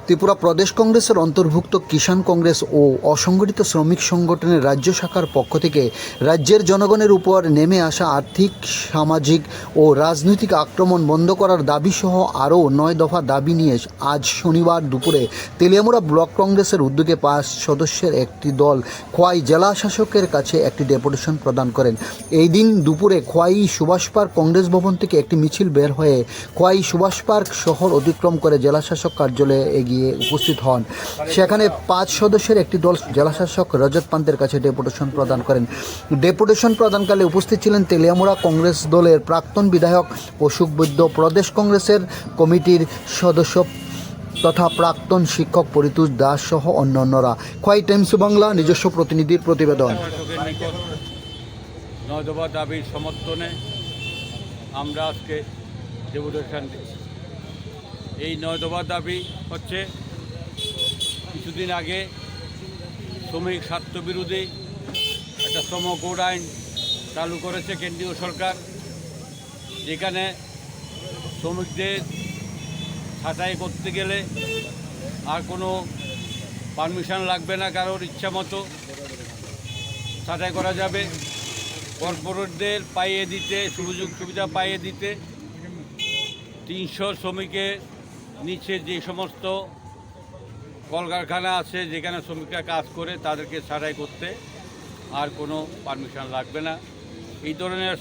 ত্রিপুরা প্রদেশ কংগ্রেসের অন্তর্ভুক্ত কিষাণ কংগ্রেস ও অসংগঠিত শ্রমিক সংগঠনের রাজ্য শাখার পক্ষ থেকে রাজ্যের জনগণের উপর নেমে আসা আর্থিক, সামাজিক ও রাজনৈতিক আক্রমণ বন্ধ করার দাবিসহ আরও 9 দফা দাবি নিয়ে আজ শনিবার দুপুরে তেলিয়ামুড়া ব্লক কংগ্রেসের উদ্যোগে 5 সদস্যের একটি দল খোয়াই জেলা শাসকের কাছে একটি ডেপুটেশন প্রদান করেন। এই দিন দুপুরে খোয়াই সুভাষ পার্ক কংগ্রেস ভবন থেকে একটি মিছিল বের হয়ে খোয়াই সুভাষ পার্ক শহর অতিক্রম করে জেলাশাসক কার্যালয়ে এগিয়ে উপস্থিত হন। সেখানে 5 সদস্যের একটি দল জেলাশাসক রজত পান্তের কাছে ডেপুটেশন প্রদান করেন। ডেপুটেশন প্রদানকালে উপস্থিত ছিলেন তেলিয়ামুড়া কংগ্রেস দলের প্রাক্তন বিধায়ক অশোক বৈদ্য, প্রদেশ কংগ্রেসের কমিটির সদস্য তথা প্রাক্তন শিক্ষক পরিতোষ দাস সহ অন্যান্যরা। খোয়াই টাইমস বাংলা নিজস্ব প্রতিনিধির প্রতিবেদন। 9 দফা দাবির সমর্থনে আমরা আজকে ডেপুটেশন দিচ্ছি। এই 9 দফা দাবি হচ্ছে, কিছুদিন আগে শ্রমিক স্বার্থবিরোধী একটা শ্রম কোড আইন চালু করেছে কেন্দ্রীয় সরকার, যেখানে শ্রমিকদের ছাঁটাই করতে গেলে আর কোনো পারমিশন লাগবে না, কারোর ইচ্ছা মতো ছাঁটাই করা যাবে। কর্পোরেটদের পাইয়ে দিতে, সুযোগ সুবিধা পাইয়ে দিতে 300 শ্রমিকের নিচে যে সমস্ত কলকারখানা আছে যেখানে শ্রমিকরা কাজ করে তাদেরকে ছাঁটাই করতে আর কোনো পারমিশন লাগবে না। এই ধরনের